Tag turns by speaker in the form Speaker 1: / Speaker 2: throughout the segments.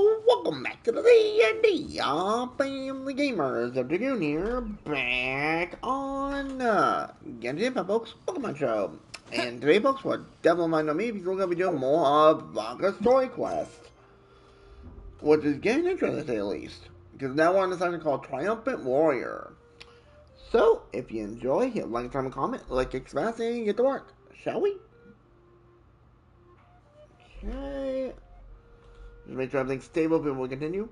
Speaker 1: Oh, welcome back to the D&D Family Gamers of Dragoon here, back on Genshin, folks, Pokemon Show. And today, folks, what Devil might know me, because we're going to be doing more of Vaga's Story Quest, which is getting interesting to say the least, because now we're on this section called Triumphant Warrior. So, if you enjoy, hit like, comment, like, express, and get to work, shall we? Okay. Just make sure everything's stable before we continue.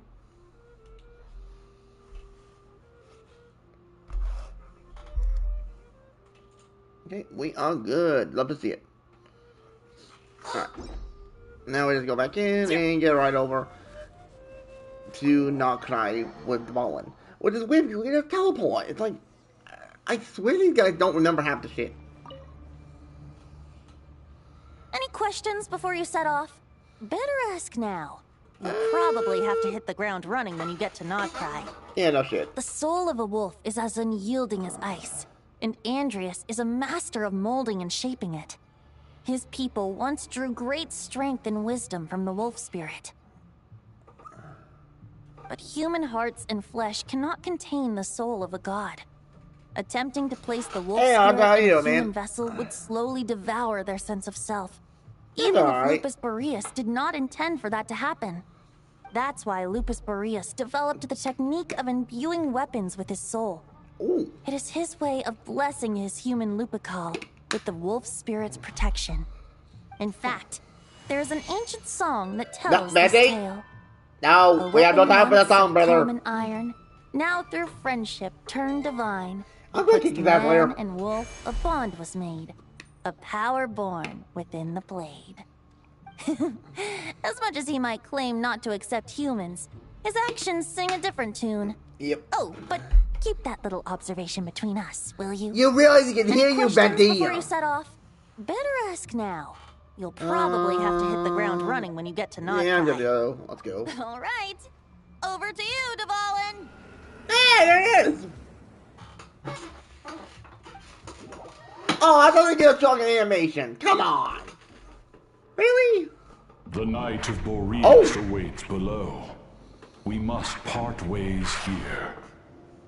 Speaker 1: Okay, we are good. Love to see it. Alright. Now we just go back in and get right over to not cry with Dvalin. Which is weird because we just teleport. It's like, I swear these guys don't remember half the shit.
Speaker 2: Any questions before you set off? Better ask now. You'll probably have to hit the ground running when you get to Nodcry.
Speaker 1: Yeah, no shit.
Speaker 2: The soul of a wolf is as unyielding as ice, and Andreas is a master of molding and shaping it. His people once drew great strength and wisdom from the wolf spirit. But human hearts and flesh cannot contain the soul of a god. Attempting to place the wolf spirit in a human vessel would slowly devour their sense of self. Even if Lupus Boreas did not intend for that to happen. That's why Lupus Boreas developed the technique of imbuing weapons with his soul.
Speaker 1: Ooh.
Speaker 2: It is his way of blessing his human Lupical with the wolf spirit's protection. In fact, there is an ancient song that tells this tale.
Speaker 1: No, we have no time for the song, brother.
Speaker 2: Common iron, now through friendship turned divine.
Speaker 1: I'm going to kick you back later.
Speaker 2: Man and wolf, a bond was made. A power born within the blade. As much as he might claim not to accept humans, his actions sing a different tune.
Speaker 1: Yep.
Speaker 2: Oh, but keep that little observation between us, will you?
Speaker 1: You realize he can hear you, Betty.
Speaker 2: Before you set off? Better ask now. You'll probably have to hit the ground running when you get to Nodcry.
Speaker 1: Yeah, I'm gonna go. Let's go.
Speaker 2: All right. Over to you, Dvalin.
Speaker 1: Hey, there he is. Oh, I thought they did a strong animation. Come on. Really?
Speaker 3: The Knight of Boreas awaits below. We must part ways here.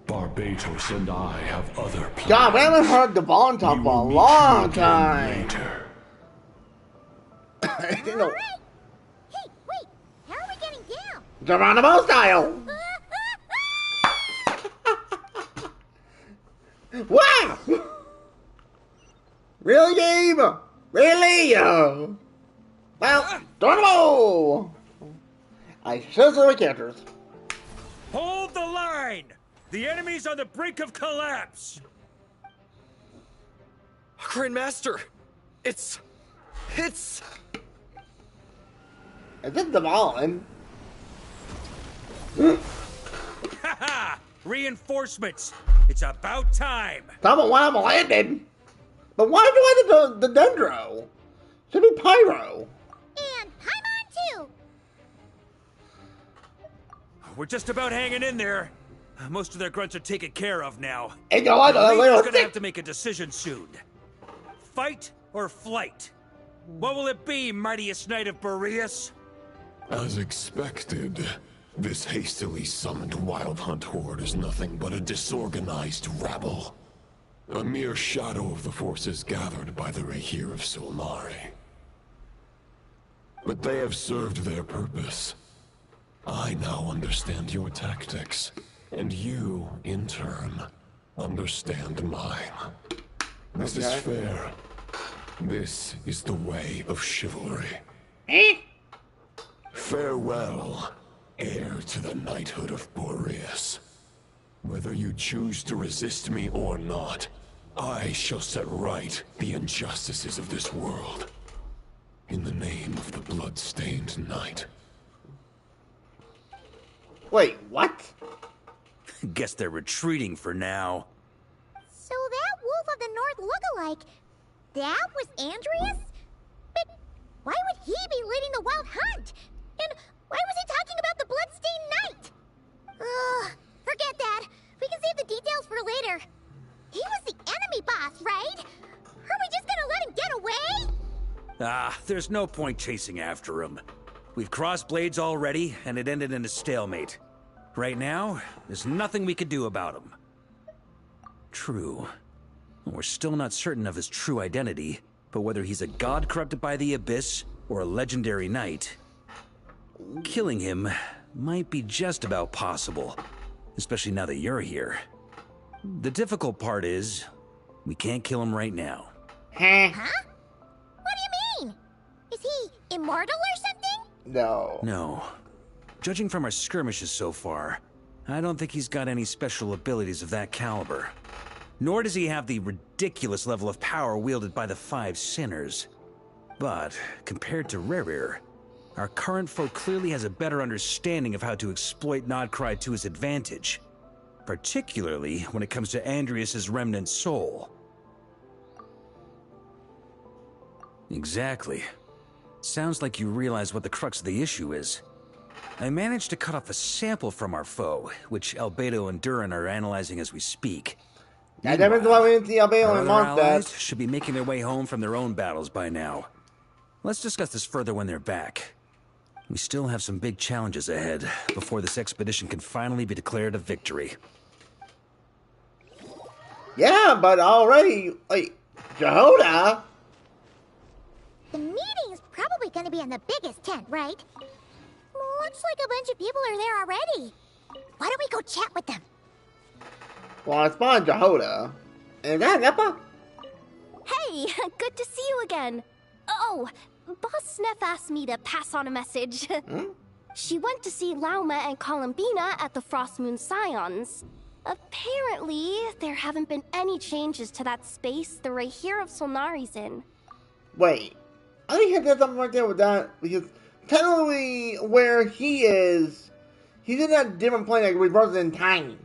Speaker 3: Barbatos and I have other plans.
Speaker 1: God, we haven't heard Dvalin talk for a long time.
Speaker 3: Later.
Speaker 4: Alright. Hey, wait. How are we getting down?
Speaker 1: Geronimo style. Wow. Really, Gabe? Really? Well, Geronimo. I should my characters.
Speaker 5: Hold the line! The enemy's on the brink of collapse!
Speaker 6: Grandmaster! It's...
Speaker 1: Is this Dvalin?
Speaker 5: Haha! Reinforcements! It's about time!
Speaker 1: Someone want him landed. But why do I have the Dendro? Should be Pyro.
Speaker 4: And Paimon too!
Speaker 5: We're just about hanging in there. Most of their grunts are taken care of now.
Speaker 1: And you know what?
Speaker 5: We're gonna have to make a decision soon. Fight or flight? What will it be, mightiest Knight of Boreas?
Speaker 7: As expected, this hastily summoned Wild Hunt horde is nothing but a disorganized rabble. A mere shadow of the forces gathered by the Rahir of Solmari. But they have served their purpose. I now understand your tactics, and you, in turn, understand mine. This is fair. This is the way of chivalry. Farewell, heir to the knighthood of Boreas. Whether you choose to resist me or not, I shall set right the injustices of this world. In the name of the blood-stained knight.
Speaker 1: Wait, what?
Speaker 5: Guess they're retreating for now.
Speaker 4: So that Wolf of the North lookalike, that was Andreas? But why would he be leading the Wild Hunt? And why was he talking about the Bloodstained Knight? Ugh, forget that. We can save the details for later. He was the enemy boss, right? Are we just gonna let him get away?
Speaker 5: Ah, there's no point chasing after him. We've crossed blades already, and it ended in a stalemate. Right now, there's nothing we could do about him. True. We're still not certain of his true identity, but whether he's a god corrupted by the Abyss or a legendary knight, killing him might be just about possible, especially now that you're here. The difficult part is, we can't kill him right now.
Speaker 4: Huh? What do you mean? Is he immortal or something?
Speaker 1: No.
Speaker 5: No. Judging from our skirmishes so far, I don't think he's got any special abilities of that caliber. Nor does he have the ridiculous level of power wielded by the 5 sinners. But, compared to Rerir, our current foe clearly has a better understanding of how to exploit Nodcry to his advantage. Particularly when it comes to Andrias' remnant soul. Exactly. Sounds like you realize what the crux of the issue is. I managed to cut off a sample from our foe, which Albedo and Durin are analyzing as we speak.
Speaker 1: That happens while we see Albedo
Speaker 5: Our
Speaker 1: and
Speaker 5: other allies
Speaker 1: Mondstadt.
Speaker 5: should be making their way home from their own battles by now. Let's discuss this further when they're back. We still have some big challenges ahead before this expedition can finally be declared a victory.
Speaker 1: Yeah, but already, like, Jehoda.
Speaker 4: The meeting's probably gonna be in the biggest tent, right? Looks like a bunch of people are there already. Why don't we go chat with them?
Speaker 1: Well, I spawned Jehoda. Is that Neppa?
Speaker 8: Hey, good to see you again. Oh, Boss Sneff asked me to pass on a message. She went to see Lauma and Columbina at the Frostmoon Scions. Apparently, there haven't been any changes to that space the Rahir of Solnari's in.
Speaker 1: Wait. I think he did something right there with that, because technically where he is, he's in a different plane, like reversed in time.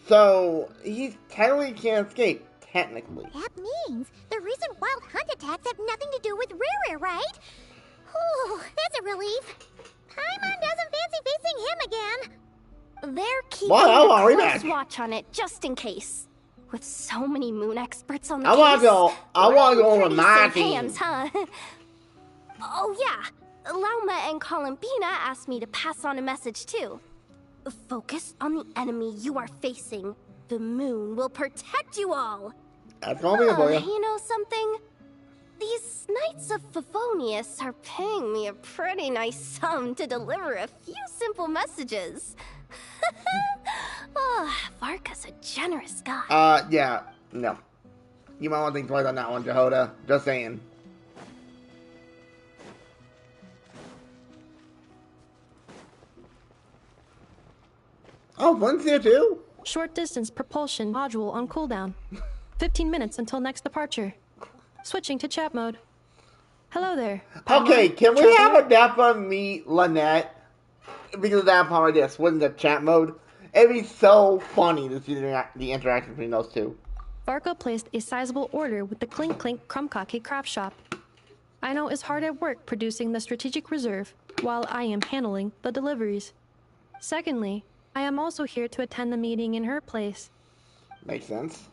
Speaker 1: So, he technically can't escape, technically.
Speaker 4: That means the recent wild hunt attacks have nothing to do with Rerir, right? Whew, that's a relief. Paimon doesn't fancy facing him again.
Speaker 8: They're keeping
Speaker 1: Wow,
Speaker 8: a close
Speaker 1: rematch.
Speaker 8: watch on it, just in case. With so many moon experts on the
Speaker 1: I wanna go over
Speaker 8: pretty
Speaker 1: my
Speaker 8: safe
Speaker 1: team.
Speaker 8: hands, huh? Oh yeah, Lauma and Columbina asked me to pass on a message too. Focus on the enemy you are facing. The moon will protect you all.
Speaker 1: That's gonna be a boy.
Speaker 8: You know something? These Knights of Favonius are paying me a pretty nice sum to deliver a few simple messages. Oh, Varka's a generous guy.
Speaker 1: Yeah, no. You might want to think twice on that one, Jehoda. Just saying. Oh, Flint's here too?
Speaker 9: Short distance propulsion module on cooldown. 15 minutes until next departure. Switching to chat mode. Hello there.
Speaker 1: Okay,
Speaker 9: Paimon,
Speaker 1: can we
Speaker 9: Trevor?
Speaker 1: have a Nappa meet Lynette? Because of that part of this, wasn't the chat mode? It'd be so funny to see the interaction between those two.
Speaker 9: Varka placed a sizable order with the Clink Clink Krumkake craft shop. Aino is hard at work producing the strategic reserve, while I am handling the deliveries. Secondly, I am also here to attend the meeting in her place.
Speaker 1: Makes sense.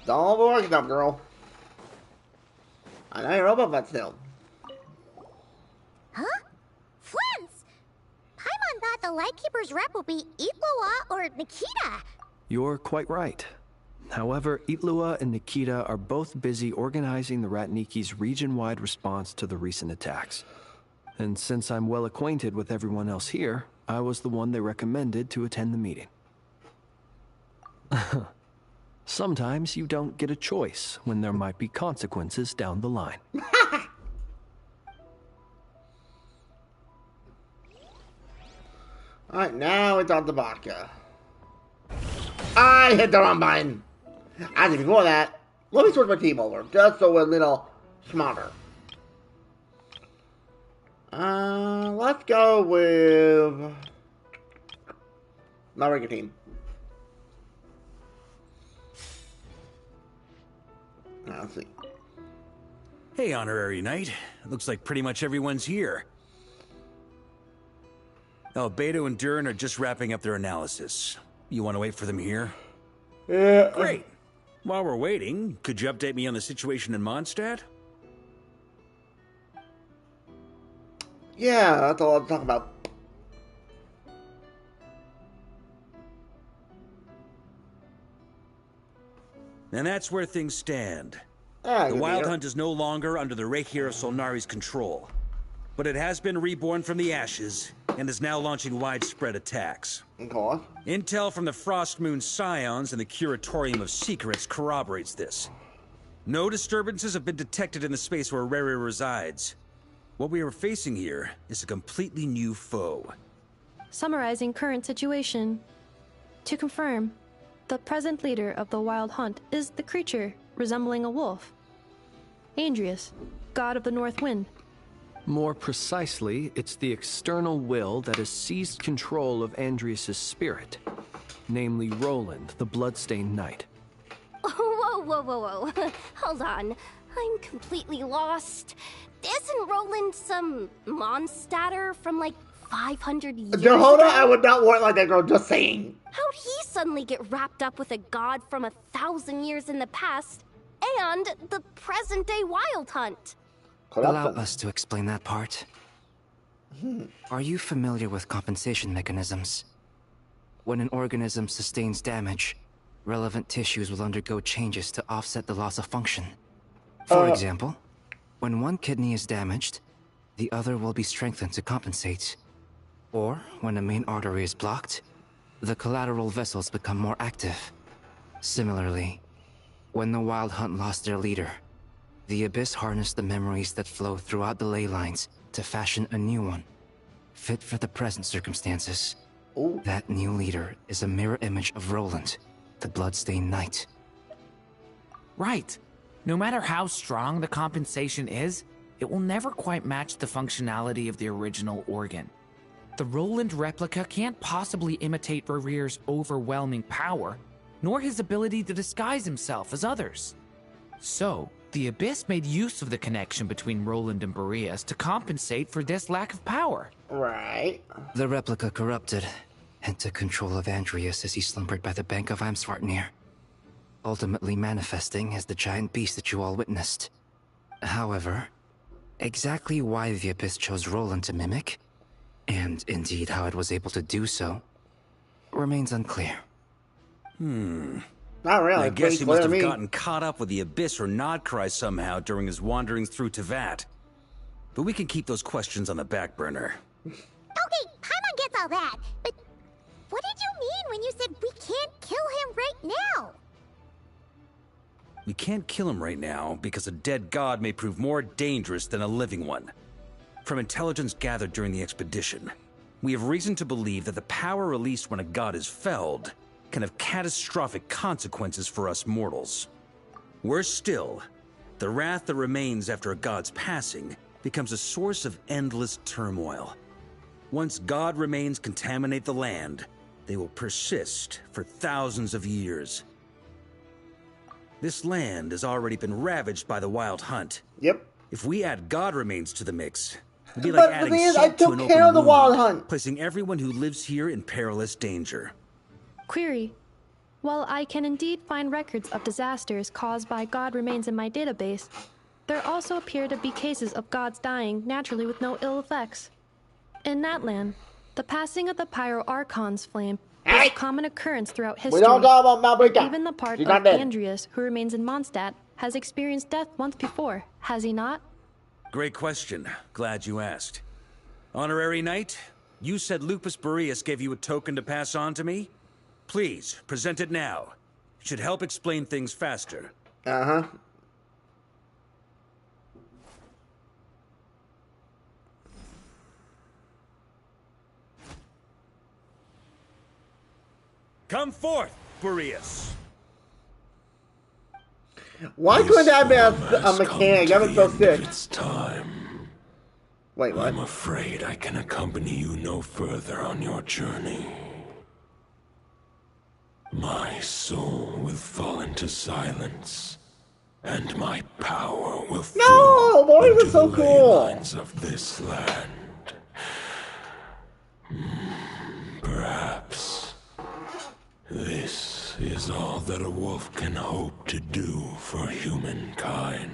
Speaker 1: Don't overwork yourself, girl. I know you're robot, but still.
Speaker 4: Huh? Flint's! Paimon thought the Lightkeeper's rep would be Itlua or Nikita.
Speaker 10: You're quite right. However, Itlua and Nikita are both busy organizing the Ratniki's region-wide response to the recent attacks. And since I'm well acquainted with everyone else here, I was the one they recommended to attend the meeting. Sometimes you don't get a choice when there might be consequences down the line.
Speaker 1: Alright, now it's on the vodka. I hit the wrong button. Actually, before that, let me switch my team over, just so we're a little smarter. Let's go with my regular team. Let's see.
Speaker 5: Hey, Honorary Knight. Looks like pretty much everyone's here. Albedo and Durin are just wrapping up their analysis. You want to wait for them here?
Speaker 1: Yeah.
Speaker 5: Great. While we're waiting, could you update me on the situation in Mondstadt?
Speaker 1: Yeah, that's all I'm talking about.
Speaker 5: And that's where things stand.
Speaker 1: Ah,
Speaker 5: The
Speaker 1: good
Speaker 5: Wild
Speaker 1: leader.
Speaker 5: Hunt is no longer under the Reikir of Solnari's control, but it has been reborn from the ashes and is now launching widespread attacks.
Speaker 1: Okay.
Speaker 5: Intel from the Frostmoon Scions and the Curatorium of Secrets corroborates this. No disturbances have been detected in the space where Rere resides. What we are facing here is a completely new foe.
Speaker 9: Summarizing current situation. To confirm, the present leader of the Wild Hunt is the creature resembling a wolf. Andrius, god of the North Wind.
Speaker 10: More precisely, it's the external will that has seized control of Andrius' spirit, namely Roland, the Bloodstained Knight.
Speaker 8: Whoa, whoa, whoa, whoa. Hold on. I'm completely lost. Isn't Roland some monstatter from like 500 years
Speaker 1: Joe, hold on,
Speaker 8: ago?
Speaker 1: I would not want like that girl, just saying.
Speaker 8: How'd he suddenly get wrapped up with a god from 1,000 years in the past and the present-day Wild Hunt?
Speaker 11: Allow us to explain that part. Are you familiar with compensation mechanisms? When an organism sustains damage, relevant tissues will undergo changes to offset the loss of function. For example, when one kidney is damaged, the other will be strengthened to compensate. Or, when a main artery is blocked, the collateral vessels become more active. Similarly, when the Wild Hunt lost their leader, the Abyss harnessed the memories that flow throughout the ley lines to fashion a new one, fit for the present circumstances.
Speaker 1: Ooh.
Speaker 11: That new leader is a mirror image of Roland, the Bloodstained Knight.
Speaker 12: Right. No matter how strong the compensation is, it will never quite match the functionality of the original organ. The Roland replica can't possibly imitate Rere's overwhelming power, nor his ability to disguise himself as others. So, the Abyss made use of the connection between Roland and Boreas to compensate for this lack of power.
Speaker 1: Right.
Speaker 11: The replica corrupted and took control of Andrius as he slumbered by the bank of Amsvartnir, ultimately manifesting as the giant beast that you all witnessed. However, exactly why the Abyss chose Roland to mimic, and indeed how it was able to do so, remains unclear.
Speaker 1: Not really.
Speaker 5: I
Speaker 1: It's
Speaker 5: guess
Speaker 1: pretty
Speaker 5: he
Speaker 1: clear
Speaker 5: must
Speaker 1: to
Speaker 5: have
Speaker 1: me.
Speaker 5: gotten caught up with the Abyss or Nodcry somehow during his wanderings through Tevat. But we can keep those questions on the back burner.
Speaker 4: Okay, Paimon gets all that, but what did you mean when you said we can't kill him right now?
Speaker 5: We can't kill him right now because a dead god may prove more dangerous than a living one. From intelligence gathered during the expedition, we have reason to believe that the power released when a god is felled can have catastrophic consequences for us mortals. Worse still, the wrath that remains after a god's passing becomes a source of endless turmoil. Once god remains contaminate the land, they will persist for thousands of years. This land has already been ravaged by the Wild Hunt.
Speaker 1: Yep.
Speaker 5: If we add god remains to the mix, it'd be
Speaker 1: But
Speaker 5: like
Speaker 1: the
Speaker 5: adding
Speaker 1: thing is, I
Speaker 5: salt to
Speaker 1: took
Speaker 5: an
Speaker 1: care
Speaker 5: open
Speaker 1: of the
Speaker 5: wound,
Speaker 1: Wild Hunt.
Speaker 5: placing everyone who lives here in perilous danger.
Speaker 9: Query. While I can indeed find records of disasters caused by god remains in my database, there also appear to be cases of gods dying naturally with no ill effects. In that land, the passing of the Pyro-Archon's flame is a common occurrence throughout history.
Speaker 1: We don't talk about Malbrika.
Speaker 9: Even the part
Speaker 1: She's
Speaker 9: of
Speaker 1: not dead.
Speaker 9: Andrius, who remains in Mondstadt, has experienced death once before, has he not?
Speaker 5: Great question. Glad you asked. Honorary Knight, you said Lupus Boreas gave you a token to pass on to me? Please, present it now. It should help explain things faster.
Speaker 1: Uh-huh.
Speaker 5: Come forth, Boreas.
Speaker 1: Why couldn't that be a mechanic? That was so sick.
Speaker 7: It's time.
Speaker 1: Wait, what?
Speaker 7: I'm afraid I can accompany you no further on your journey. My soul will fall into silence, and my power will
Speaker 1: No,
Speaker 7: flow
Speaker 1: Boreas
Speaker 7: into
Speaker 1: is so
Speaker 7: the
Speaker 1: cool.
Speaker 7: ley lines of this land. Perhaps this is all that a wolf can hope to do for humankind.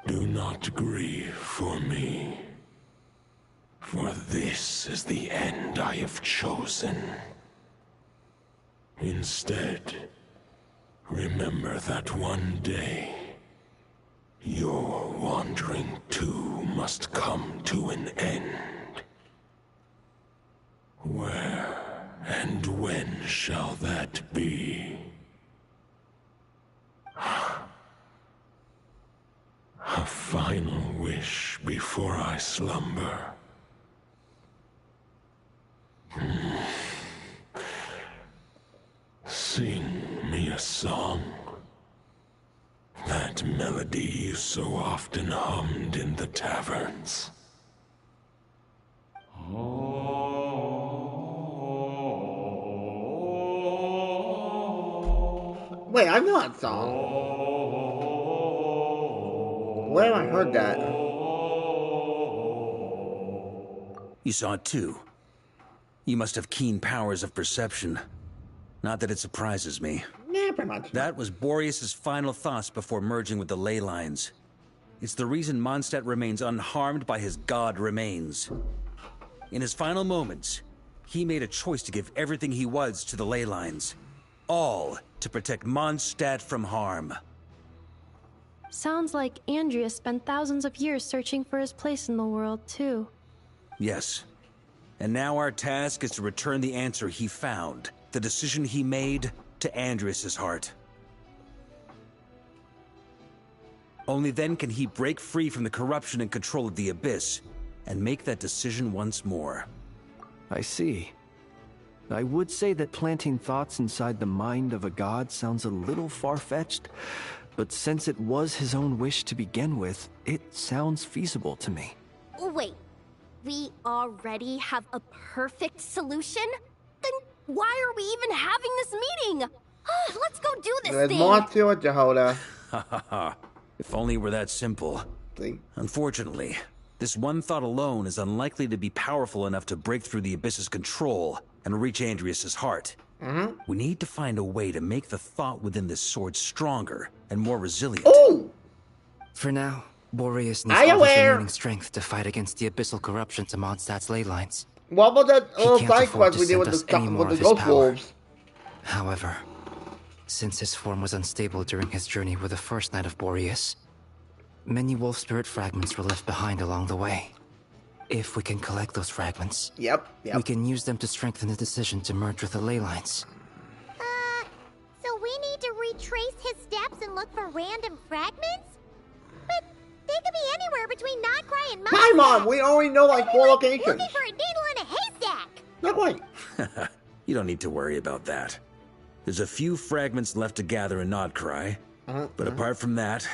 Speaker 7: Do not grieve for me, for this is the end I have chosen. Instead, remember that one day, your wandering too must come to an end. Where and when shall that be? A final wish before I slumber. Sing me a song. That melody you so often hummed in the taverns.
Speaker 1: Wait, I know that song. Where have I heard that?
Speaker 5: You saw it too. You must have keen powers of perception. Not that it surprises me.
Speaker 1: Yeah, pretty much.
Speaker 5: That was Boreas' final thoughts before merging with the ley lines. It's the reason Mondstadt remains unharmed by his god remains. In his final moments, he made a choice to give everything he was to the ley lines. All to protect Mondstadt from harm.
Speaker 9: Sounds like Andreas spent thousands of years searching for his place in the world, too.
Speaker 5: Yes. And now our task is to return the answer he found, the decision he made, to Andreas' heart. Only then can he break free from the corruption and control of the Abyss, and make that decision once more.
Speaker 10: I see. I would say that planting thoughts inside the mind of a god sounds a little far-fetched, but since it was his own wish to begin with, it sounds feasible to me.
Speaker 8: Wait, we already have a perfect solution? Then why are we even having this meeting? Let's go do this
Speaker 1: There's
Speaker 8: thing!
Speaker 1: more to it, Jehoda.
Speaker 5: Ha ha ha. If only it were that simple.
Speaker 1: See?
Speaker 5: Unfortunately, this one thought alone is unlikely to be powerful enough to break through the Abyss's control and reach Andreas' heart. We need to find a way to make the thought within this sword stronger and more resilient.
Speaker 1: Ooh!
Speaker 11: For now, Boreas needs all his remaining strength to fight against the abyssal corruption to Mondstadt's ley lines.
Speaker 1: What about that
Speaker 11: He
Speaker 1: little
Speaker 11: can't
Speaker 1: side
Speaker 11: afford
Speaker 1: quest
Speaker 11: to
Speaker 1: we did
Speaker 11: send
Speaker 1: with
Speaker 11: us
Speaker 1: the,
Speaker 11: any more
Speaker 1: with
Speaker 11: of
Speaker 1: the
Speaker 11: his
Speaker 1: ghost
Speaker 11: power.
Speaker 1: wolves?
Speaker 11: However, since his form was unstable during his journey with the first Knight of Boreas, many wolf spirit fragments were left behind along the way. If we can collect those fragments, we can use them to strengthen the decision to merge with the ley lines.
Speaker 4: So we need to retrace his steps and look for random fragments? But they could be anywhere between Nodcry and Mondstadt.
Speaker 1: Hi, Mom! We already know like 4 locations.
Speaker 4: Looking for a needle in a haystack!
Speaker 1: Not quite.
Speaker 5: You don't need to worry about that. There's a few fragments left to gather in Nodcry, but apart from that,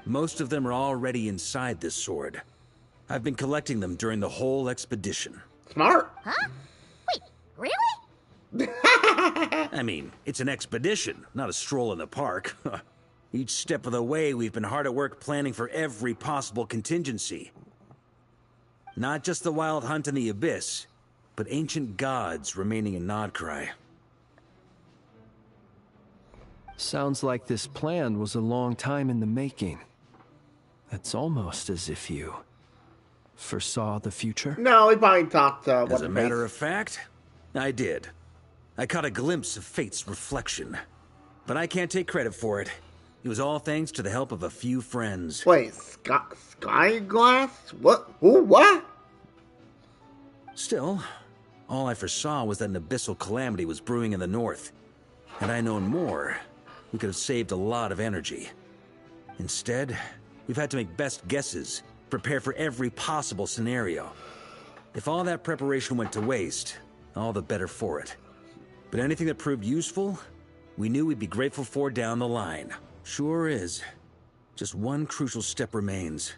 Speaker 5: most of them are already inside this sword. I've been collecting them during the whole expedition.
Speaker 1: Smart.
Speaker 4: Huh? Wait, really?
Speaker 5: I mean, it's an expedition, not a stroll in the park. Each step of the way, we've been hard at work planning for every possible contingency. Not just the wild hunt in the Abyss, but ancient gods remaining in Nodcry.
Speaker 10: Sounds like this plan was a long time in the making. It's almost as if you foresaw the future.
Speaker 1: No, we probably talked
Speaker 5: As a matter of fact, I did. I caught a glimpse of fate's reflection. But I can't take credit for it. It was all thanks to the help of a few friends.
Speaker 1: Wait, Skyglass? What? Who? What?
Speaker 5: Still, all I foresaw was that an abyssal calamity was brewing in the north. Had I known more, we could have saved a lot of energy. Instead, we've had to make best guesses, prepare for every possible scenario. If all that preparation went to waste, all the better for it. But anything that proved useful, we knew we'd be grateful for down the line. Sure is. Just one crucial step remains.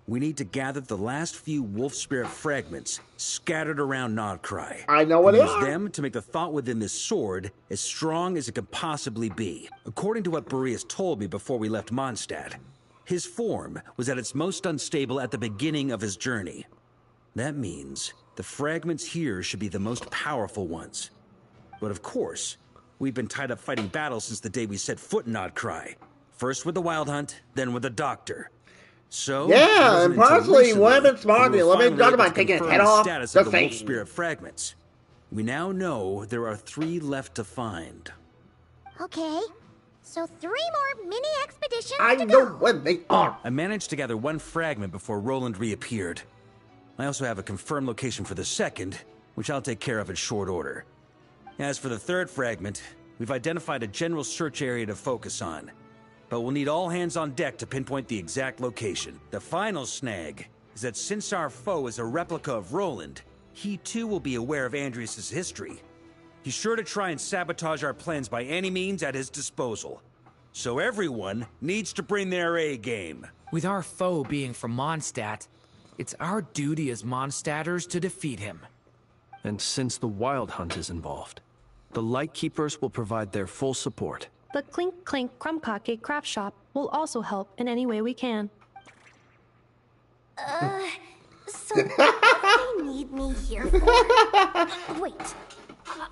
Speaker 5: We need to gather the last few wolf spirit fragments scattered around Nodcry.
Speaker 1: I know what they
Speaker 5: use
Speaker 1: are.
Speaker 5: them to make the thought within this sword as strong as it could possibly be. According to what Boreas told me before we left Mondstadt, his form was at its most unstable at the beginning of his journey. That means the fragments here should be the most powerful ones. But of course, we've been tied up fighting battles since the day we set foot in Nodcry. First with the Wild Hunt, then with the Doctor. So,
Speaker 1: yeah, and possibly would have been smart. The eliminated talked about taking his head off.
Speaker 5: Status of the wolf spirit fragments. We now know there are 3 left to find.
Speaker 4: Okay, so 3 more mini expeditions
Speaker 1: I
Speaker 4: to
Speaker 1: know
Speaker 4: go.
Speaker 1: what they are.
Speaker 5: I managed to gather 1 fragment before Roland reappeared. I also have a confirmed location for the second, which I'll take care of in short order. As for the 3rd fragment, we've identified a general search area to focus on. But we'll need all hands on deck to pinpoint the exact location. The final snag is that since our foe is a replica of Roland, he too will be aware of Andreas' history. He's sure to try and sabotage our plans by any means at his disposal. So everyone needs to bring their A game.
Speaker 12: With our foe being from Mondstadt, it's our duty as Mondstadters to defeat him.
Speaker 10: And since the Wild Hunt is involved, the Lightkeepers will provide their full support.
Speaker 9: The Clink Clink Krumkake craft shop will also help in any way we can.
Speaker 8: So what do they need me here for? Wait,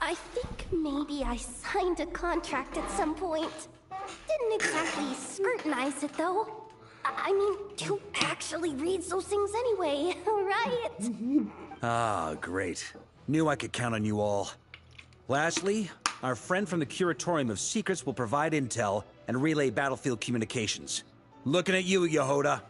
Speaker 8: I think maybe I signed a contract at some point. Didn't exactly scrutinize it, though. I mean, who actually reads those things anyway, right?
Speaker 5: Ah, great. Knew I could count on you all. Lastly, our friend from the Curatorium of Secrets will provide intel and relay battlefield communications. Looking at you, Yehoda.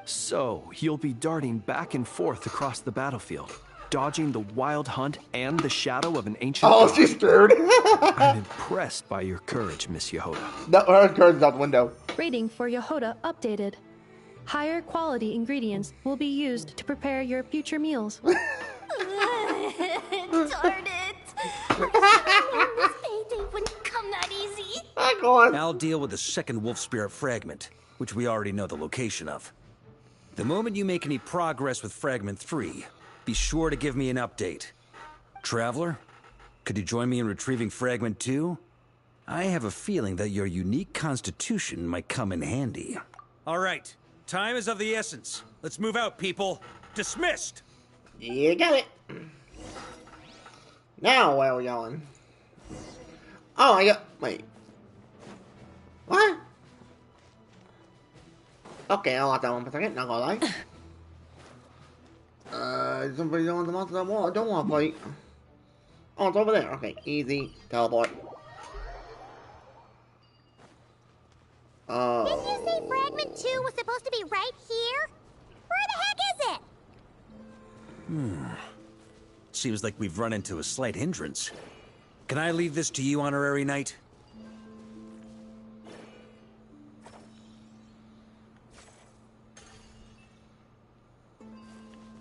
Speaker 10: So, you'll be darting back and forth across the battlefield, dodging the Wild Hunt and the shadow of an ancient...
Speaker 1: Oh, she's scared.
Speaker 10: I'm impressed by your courage, Miss Yehoda.
Speaker 1: No, her courage out the window.
Speaker 9: Rating for Yehoda updated. Higher quality ingredients will be used to prepare your future meals.
Speaker 8: Darn it! This payday wouldn't come that easy.
Speaker 5: I'll deal with the second wolf spirit fragment, which we already know the location of. The moment you make any progress with Fragment 3, be sure to give me an update. Traveler, could you join me in retrieving Fragment 2? I have a feeling that your unique constitution might come in handy. All right, time is of the essence. Let's move out, people. Dismissed!
Speaker 1: You got it. Now where are we going? Oh, I got... Wait. What? Okay, I'll let that one for a second, not gonna lie. Somebody on the monster wall. I don't want to fight. Oh, it's over there. Okay, easy. Teleport.
Speaker 4: Didn't you say Fragment 2 was supposed to be right here? Where the heck is it?
Speaker 5: Seems like we've run into a slight hindrance. Can I leave this to you, Honorary Knight?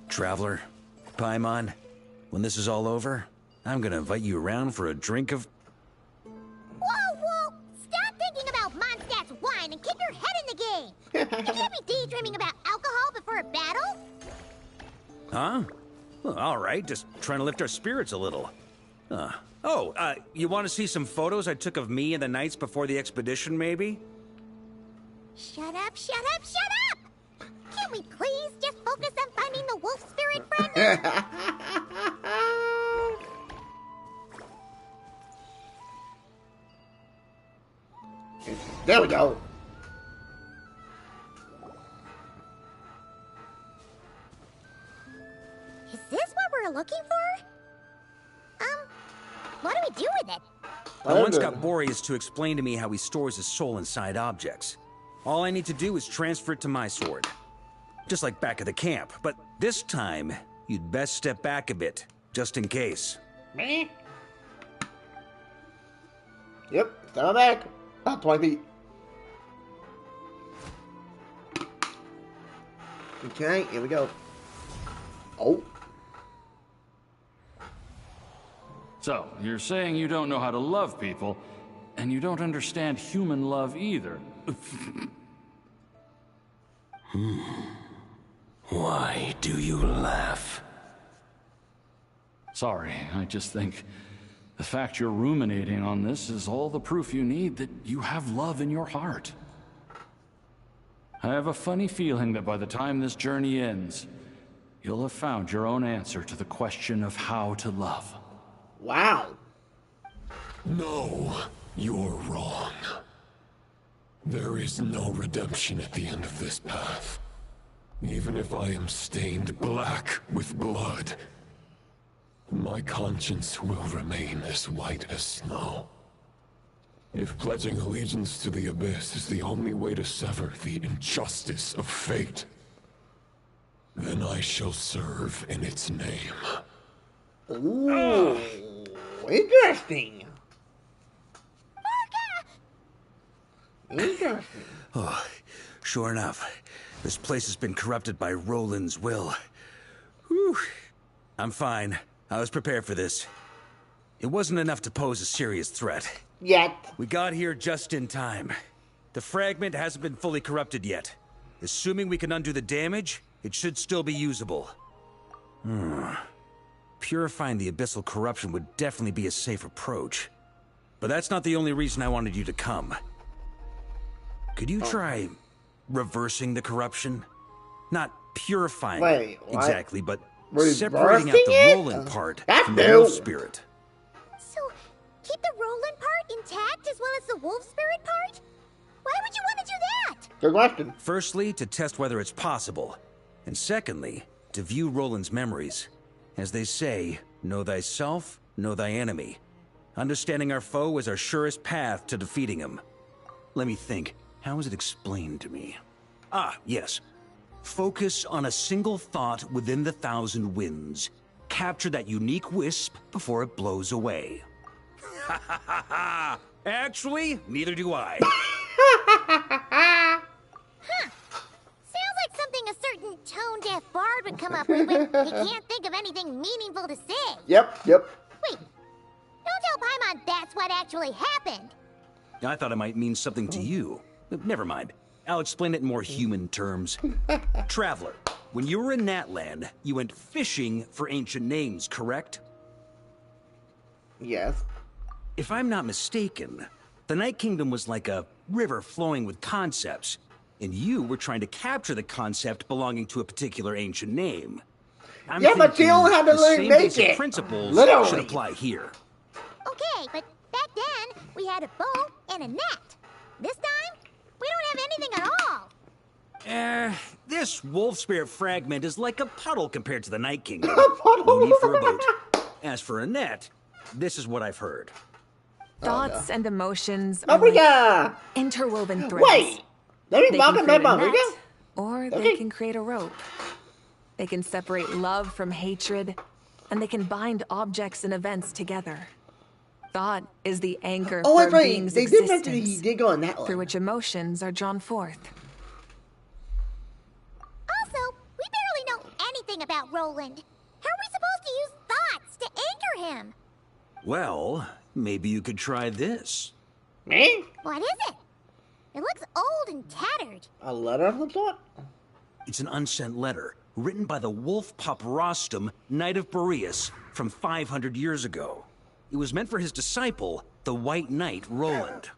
Speaker 5: Traveler, Paimon, when this is all over, I'm gonna invite you around for a drink of...
Speaker 4: Whoa! Stop thinking about Mondstadt's wine and keep your head in the game! You can't be daydreaming about alcohol before a battle?
Speaker 5: Huh? Well, all right, just trying to lift our spirits a little. You want to see some photos I took of me and the knights before the expedition, maybe?
Speaker 4: Shut up! Can't we please just focus on finding the wolf spirit fragment?
Speaker 1: There we go.
Speaker 4: Is this what we're looking for? What do we do with it?
Speaker 5: I once got Boreas to explain to me how he stores his soul inside objects. All I need to do is transfer it to my sword. Just like back at the camp, but this time, you'd best step back a bit, just in case.
Speaker 1: Me? Yep, step back. About 20 feet. Okay, here we go. Oh.
Speaker 3: So, you're saying you don't know how to love people, and you don't understand human love either.
Speaker 7: Why do you laugh?
Speaker 3: Sorry, I just think the fact you're ruminating on this is all the proof you need that you have love in your heart. I have a funny feeling that by the time this journey ends, you'll have found your own answer to the question of how to love.
Speaker 1: Wow.
Speaker 7: No, you're wrong. There is no redemption at the end of this path. Even if I am stained black with blood, my conscience will remain as white as snow. If pledging allegiance to the Abyss is the only way to sever the injustice of fate, then I shall serve in its name.
Speaker 1: Ooh, interesting. Interesting.
Speaker 5: Oh, sure enough, this place has been corrupted by Roland's will. Whew. I'm fine. I was prepared for this. It wasn't enough to pose a serious threat.
Speaker 1: Yet.
Speaker 5: We got here just in time. The fragment hasn't been fully corrupted yet. Assuming we can undo the damage, it should still be usable. Purifying the abyssal corruption would definitely be a safe approach. But that's not the only reason I wanted you to come. Could you try reversing the corruption? Not purifying exactly, but separating out the Roland part from the wolf spirit.
Speaker 4: So, keep the Roland part intact as well as the wolf spirit part? Why would you want to do that?
Speaker 1: Good question.
Speaker 5: Firstly, to test whether it's possible. And secondly, to view Roland's memories. As they say, know thyself, know thy enemy. Understanding our foe is our surest path to defeating him. Let me think. How is it explained to me? Ah, yes. Focus on a single thought within the 1,000 winds. Capture that unique wisp before it blows away. Ha ha ha ha! Actually, neither do I.
Speaker 4: Huh. Sounds like something a certain tone-deaf bard would come up with when he can't think of anything meaningful to say.
Speaker 1: Yep.
Speaker 4: Wait. Don't tell Paimon that's what actually happened.
Speaker 5: I thought it might mean something to you. Never mind. I'll explain it in more human terms. Traveler, when you were in Natland, you went fishing for ancient names, correct?
Speaker 1: Yes.
Speaker 5: If I'm not mistaken, the Night Kingdom was like a river flowing with concepts, and you were trying to capture the concept belonging to a particular ancient name.
Speaker 1: Yeah, but you don't have to
Speaker 5: the
Speaker 1: make
Speaker 5: same
Speaker 1: it.
Speaker 5: principles
Speaker 1: Literally.
Speaker 5: should apply here.
Speaker 4: Okay, but back then, we had a bow and a net. This time, we don't have anything at all.
Speaker 5: This wolf spirit fragment is like a puddle compared to the Night Kingdom.
Speaker 1: Puddle.
Speaker 5: No need for a boat. As for a net, this is what I've heard.
Speaker 13: Thoughts and emotions are like interwoven threads.
Speaker 1: Wait!
Speaker 13: They can create a net, or they can create a rope. They can separate love from hatred, and they can bind objects and events together. Thought is the anchor for a being's existence, through which emotions are drawn forth.
Speaker 4: Also, we barely know anything about Roland. How are we supposed to use thoughts to anchor him?
Speaker 5: Well, maybe you could try this.
Speaker 1: Me?
Speaker 4: What is it? It looks old and tattered.
Speaker 1: A letter of some sort?
Speaker 5: It's an unsent letter, written by the wolf pup Rostam, Knight of Boreas, from 500 years ago. It was meant for his disciple, the White Knight Roland.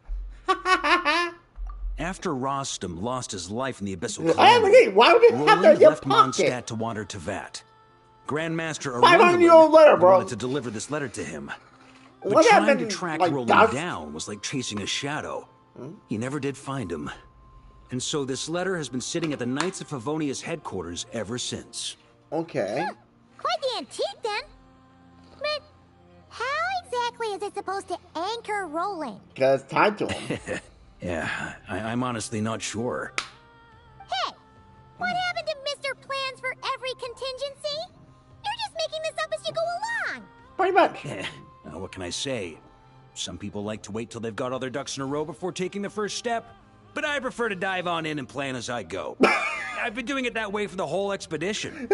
Speaker 5: After Rostam lost his life in the Abyssal Calamity, Roland left Mondstadt to wander to Vat. Grandmaster Arundel wanted to deliver this letter to him. But trying to track Roland down was like chasing a shadow. He never did find him. And so this letter has been sitting at the Knights of Favonia's headquarters ever since.
Speaker 1: Okay.
Speaker 4: Quite the antique, then. But how exactly is it supposed to anchor Roland?
Speaker 1: Because tied to him.
Speaker 5: Yeah, I'm honestly not sure.
Speaker 4: Hey, what happened to Mr. Plans for every contingency? You're just making this up as you go along.
Speaker 1: Pretty much.
Speaker 5: What can I say? Some people like to wait till they've got all their ducks in a row before taking the first step, but I prefer to dive on in and plan as I go. I've been doing it that way for the whole expedition.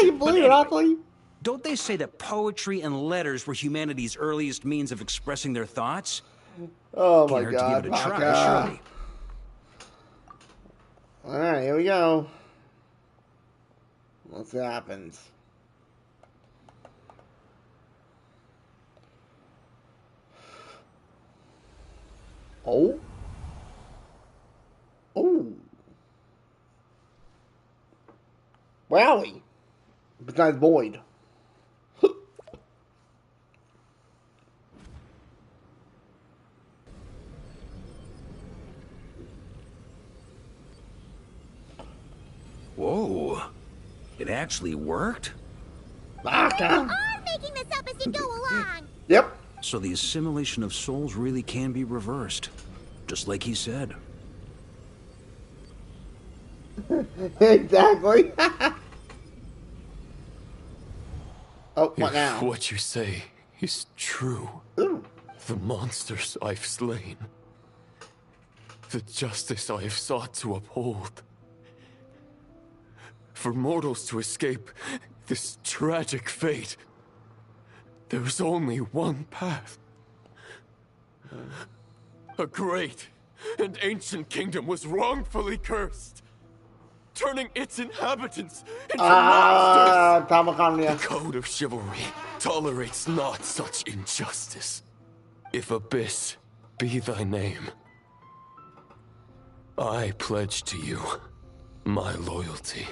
Speaker 1: You believe it, Otley?
Speaker 5: Don't they say that poetry and letters were humanity's earliest means of expressing their thoughts?
Speaker 1: Oh my
Speaker 5: Can't hurt
Speaker 1: God,
Speaker 5: to give it a try, surely.
Speaker 1: Alright, here we go. Let's see what happens. Oh. Oh. Wowie. Besides Boyd.
Speaker 5: Whoa. It actually worked?
Speaker 4: You are making this up as you go along.
Speaker 1: Yep.
Speaker 5: So the assimilation of souls really can be reversed. Just like he said.
Speaker 1: Exactly. Oh, what now?
Speaker 7: If what you say is true,
Speaker 1: Ooh.
Speaker 7: the monsters I've slain, the justice I have sought to uphold, for mortals to escape this tragic fate, there's only one path. A great and ancient kingdom was wrongfully cursed, turning its inhabitants into monsters. The code of chivalry tolerates not such injustice. If Abyss be thy name, I pledge to you my loyalty.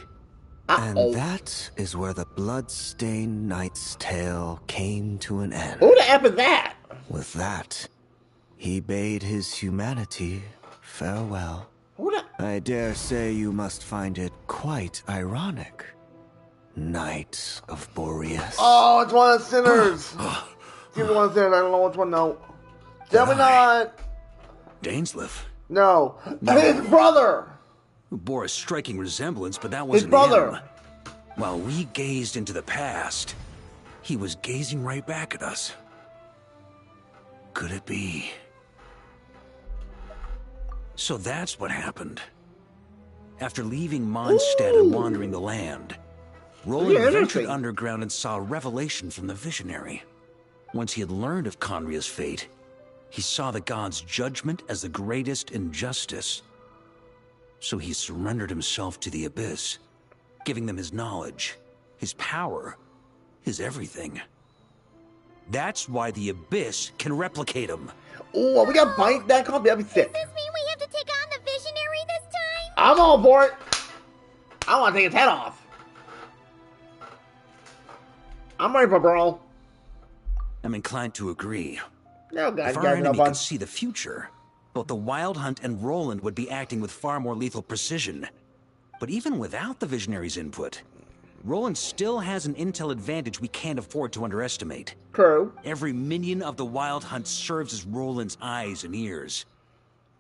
Speaker 14: And that is where the blood-stained knight's tale came to an end.
Speaker 1: Who the F is that?
Speaker 14: With that, he bade his humanity farewell. I dare say you must find it quite ironic, Knight of Boreas.
Speaker 1: Oh, it's one of the sinners. It's one of the sinners. I don't know which one, though. Definitely not.
Speaker 5: Dainsleif?
Speaker 1: No. His brother.
Speaker 5: Who bore a striking resemblance, but that wasn't
Speaker 1: his brother.
Speaker 5: him. While we gazed into the past, he was gazing right back at us. Could it be? So that's what happened. After leaving Mondstadt and wandering the land, Roland ventured underground and saw a revelation from the Visionary. Once he had learned of Conria's fate, he saw the gods' judgment as the greatest injustice. So he surrendered himself to the Abyss, giving them his knowledge, his power, his everything. That's why the Abyss can replicate him.
Speaker 1: Oh, we got bite that copy. That'd be sick.
Speaker 4: Does this mean we have to take on the Visionary this time?
Speaker 1: I'm all for it. I want to take his head off. I'm ready for brawl.
Speaker 5: I'm inclined to agree.
Speaker 1: No, guys,
Speaker 5: if our enemy could see the future, both the Wild Hunt and Roland would be acting with far more lethal precision. But even without the Visionary's input, Roland still has an intel advantage we can't afford to underestimate.
Speaker 1: True.
Speaker 5: Every minion of the Wild Hunt serves as Roland's eyes and ears.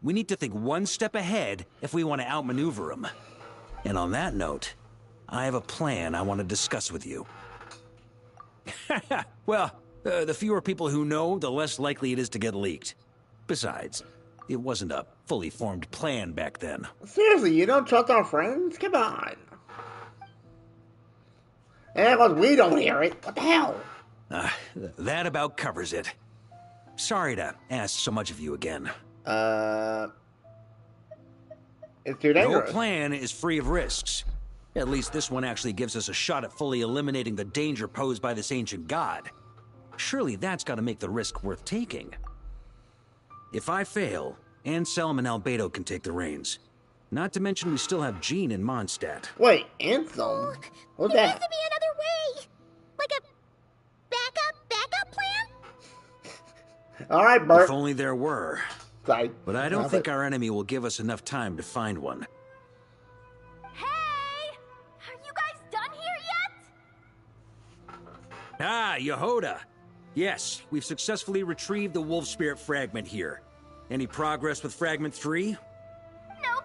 Speaker 5: We need to think one step ahead if we want to outmaneuver him. And on that note, I have a plan I want to discuss with you. Well, the fewer people who know, the less likely it is to get leaked. Besides, it wasn't a fully formed plan back then.
Speaker 1: Seriously, you don't trust our friends? Come on. And because we don't hear it, what the hell?
Speaker 5: That about covers it. Sorry to ask so much of you again.
Speaker 1: It's too dangerous.
Speaker 5: No plan is free of risks. At least this one actually gives us a shot at fully eliminating the danger posed by this ancient god. Surely that's got to make the risk worth taking. If I fail, Anselm and Albedo can take the reins. Not to mention we still have Jean in Mondstadt.
Speaker 1: Wait, Anselm? What's
Speaker 4: there
Speaker 1: that?
Speaker 4: has to be another way. Like a backup plan?
Speaker 1: Alright, Bert.
Speaker 5: If only there were.
Speaker 1: Sorry.
Speaker 5: But I don't think our enemy will give us enough time to find one.
Speaker 8: Hey! Are you guys done here yet?
Speaker 5: Ah, Yehoda! Yes, we've successfully retrieved the Wolf Spirit fragment here. Any progress with Fragment 3?
Speaker 8: Nope.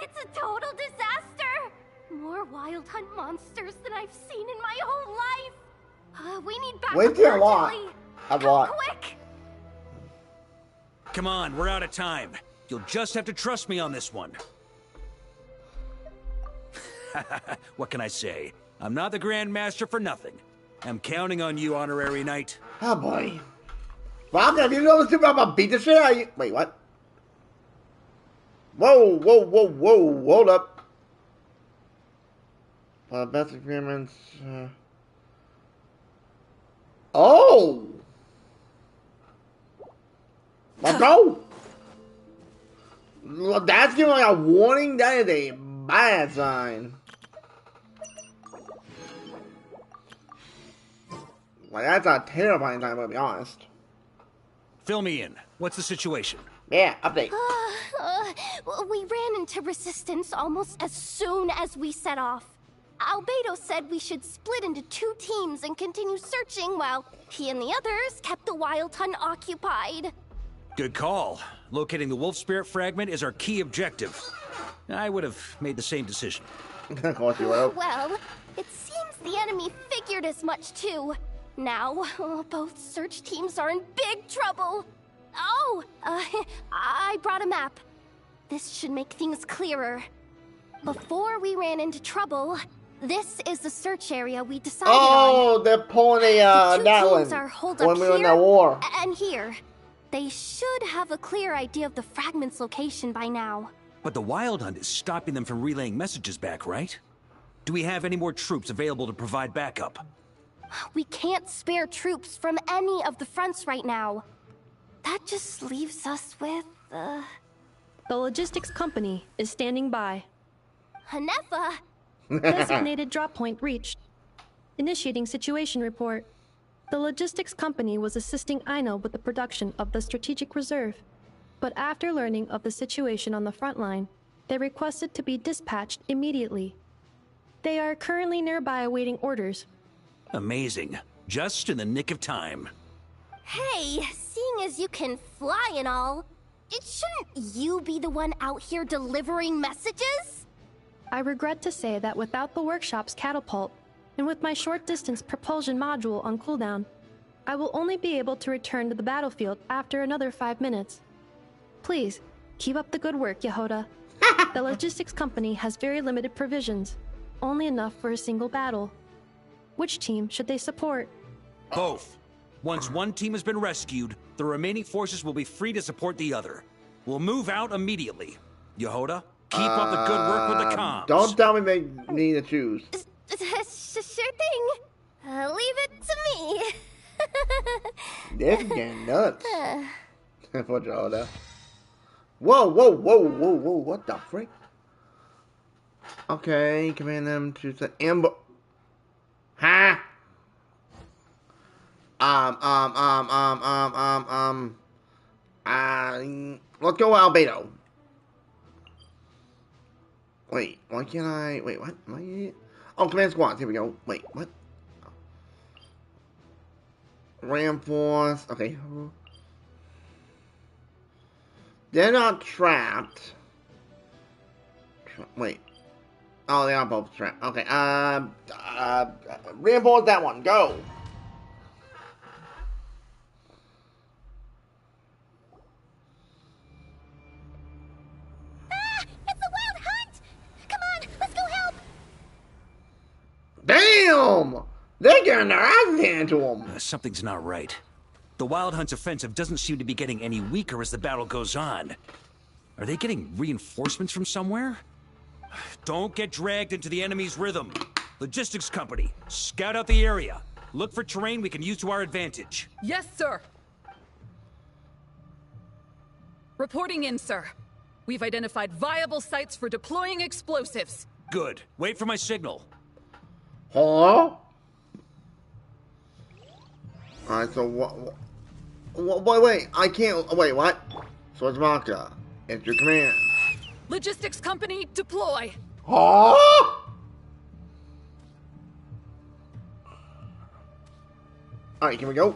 Speaker 8: It's a total disaster. More Wild Hunt monsters than I've seen in my whole life. We need backup urgently.
Speaker 1: A lot.
Speaker 8: Quick!
Speaker 5: Come on, we're out of time. You'll just have to trust me on this one. What can I say? I'm not the Grand Master for nothing. I'm counting on you, Honorary Knight.
Speaker 1: Oh boy. Fuck, have you know what's about to beat the shit out of you? Wait, what? Whoa, whoa, whoa, whoa, hold up. Best experiments. Oh! Let's go! That's giving like a warning. That is a bad sign. Like, that's a terrifying sign, to be honest.
Speaker 5: Fill me in. What's the situation?
Speaker 1: Yeah, update.
Speaker 8: We ran into resistance almost as soon as we set off. Albedo said we should split into 2 teams and continue searching while he and the others kept the Wild Hunt occupied.
Speaker 5: Good call. Locating the Wolf Spirit fragment is our key objective. I would have made the same decision.
Speaker 1: Of course you will.
Speaker 8: Well, it seems the enemy figured as much too. Now, both search teams are in big trouble. Oh, I brought a map. This should make things clearer. Before we ran into trouble, this is the search area we decided on.
Speaker 1: Oh, they're pulling
Speaker 8: the 2
Speaker 1: that
Speaker 8: teams
Speaker 1: one
Speaker 8: are holed
Speaker 1: when
Speaker 8: up
Speaker 1: we were in
Speaker 8: here
Speaker 1: the war.
Speaker 8: and here. They should have a clear idea of the fragment's location by now.
Speaker 5: But the Wild Hunt is stopping them from relaying messages back, right? Do we have any more troops available to provide backup?
Speaker 8: We can't spare troops from any of the fronts right now. That just leaves us with,
Speaker 9: The logistics company is standing by.
Speaker 8: Hanefa!
Speaker 9: Designated drop point reached. Initiating situation report. The logistics company was assisting Aino with the production of the strategic reserve. But after learning of the situation on the front line, they requested to be dispatched immediately. They are currently nearby awaiting orders.
Speaker 5: Amazing. Just in the nick of time.
Speaker 8: Hey, seeing as you can fly and all, shouldn't you be the one out here delivering messages?
Speaker 9: I regret to say that without the workshop's catapult, and with my short-distance propulsion module on cooldown, I will only be able to return to the battlefield after another 5 minutes. Please, keep up the good work, Yehoda. The logistics company has very limited provisions, only enough for a single battle. Which team should they support?
Speaker 5: Both. Once one team has been rescued, the remaining forces will be free to support the other. We'll move out immediately. Yehoda, keep up the good work with the comms.
Speaker 1: Don't tell me they need to choose.
Speaker 8: Sure thing. Leave it to me.
Speaker 1: This is getting nuts. For Yehoda. Whoa, whoa, whoa, whoa, whoa, what the frick? Okay, command them to the ambush. Huh? Let's go Albedo. Wait, why can't I? Wait, what? Am I an idiot? Oh, command squads. Here we go. Wait, what? Ram force. Okay. They're not trapped. Wait. Oh, they are both trapped. Okay. Reinforce that one. Go.
Speaker 4: It's a wild hunt! Come on, let's go help!
Speaker 1: Damn! They're getting their asses handed to them.
Speaker 5: Something's not right. The Wild Hunt's offensive doesn't seem to be getting any weaker as the battle goes on. Are they getting reinforcements from somewhere? Don't get dragged into the enemy's rhythm. Logistics company, scout out the area. Look for terrain we can use to our advantage.
Speaker 15: Yes, sir. Reporting in, sir. We've identified viable sites for deploying explosives.
Speaker 5: Good. Wait for my signal.
Speaker 1: Hello? Alright, so wait, I can't, wait, what? Swordsmaka, enter command.
Speaker 15: Logistics company, deploy.
Speaker 1: Huh? Alright, can we go?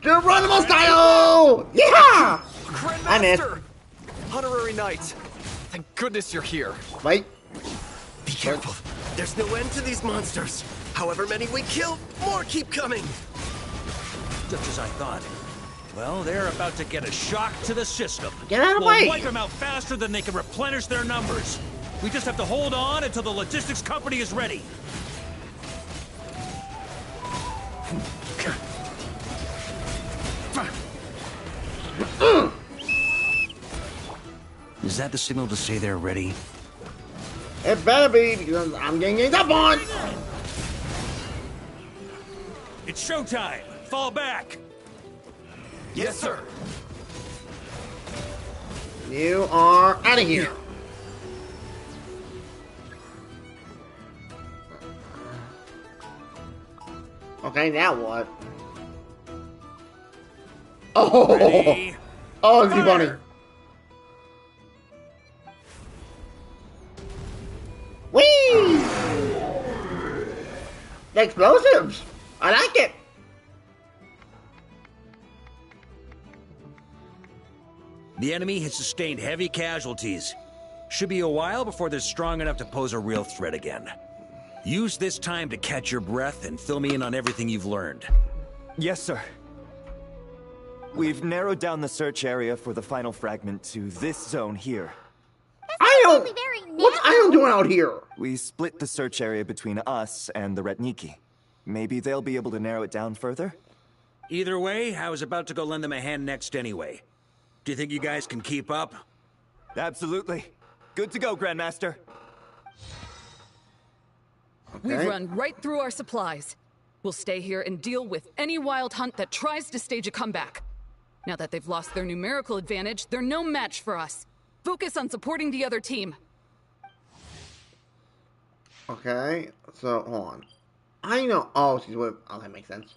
Speaker 1: Geronimo style! Yeah!
Speaker 6: Grandmaster! Honorary Knight. Thank goodness you're here.
Speaker 1: Wait.
Speaker 6: Be careful. There's no end to these monsters. However many we kill, more keep coming.
Speaker 5: Just as I thought. Well, they're about to get a shock to the system.
Speaker 1: Get out of the
Speaker 5: We'll
Speaker 1: way!
Speaker 5: wipe them out faster than they can replenish their numbers. We just have to hold on until the logistics company is ready. Is that the signal to say they're ready?
Speaker 1: It better be, because I'm getting ganged up on!
Speaker 5: It's showtime! Fall back!
Speaker 6: Yes, sir.
Speaker 1: You are out of here. Okay, now what? Oh!
Speaker 5: Ready?
Speaker 1: Oh, is he
Speaker 5: Fire!
Speaker 1: bunny? The explosives! I like it!
Speaker 5: The enemy has sustained heavy casualties. Should be a while before they're strong enough to pose a real threat again. Use this time to catch your breath and fill me in on everything you've learned.
Speaker 16: Yes, sir. We've narrowed down the search area for the final fragment to this zone here.
Speaker 1: What's Ion doing out here?
Speaker 16: We split the search area between us and the Retniki. Maybe they'll be able to narrow it down further?
Speaker 5: Either way, I was about to go lend them a hand next anyway. Do you think you guys can keep up?
Speaker 16: Absolutely. Good to go, Grandmaster.
Speaker 15: We've run right through our supplies. We'll stay here and deal with any wild hunt that tries to stage a comeback. Now that they've lost their numerical advantage, they're no match for us. Focus on supporting the other team.
Speaker 1: Okay, so hold on. I know. Oh, she's with. Oh, that makes sense.